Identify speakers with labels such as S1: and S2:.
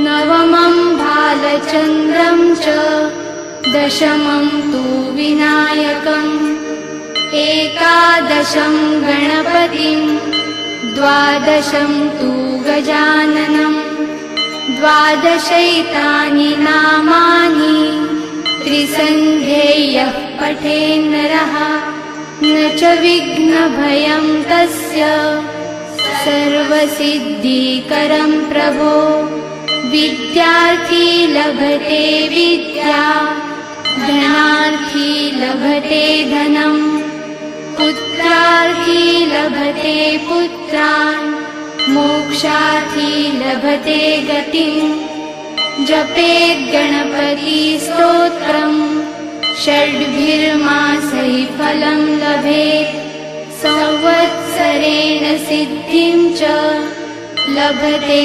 S1: नवमं भालचन्द्रं च दशमं तु विनायकम् एकादशं गणपतिं द्वादशं तु गजाननम् द्वादशैतानि नामानि त्रिसन्ध्येयः पठेन्नरः न च विघ्नभयं तस्य सर्वसिद्धिकरं प्रभो विद्यार्थी लभते विद्या धनार्थी लभते धनम् पुत्रार्थी लभते पुत्रान् मोक्षार्थी लभते गतिम् जपेत् गणपति स्तोत्रम् षड्भिर्मासैः फलं लभेत् संवत्सरेण सिद्धिं च लभते।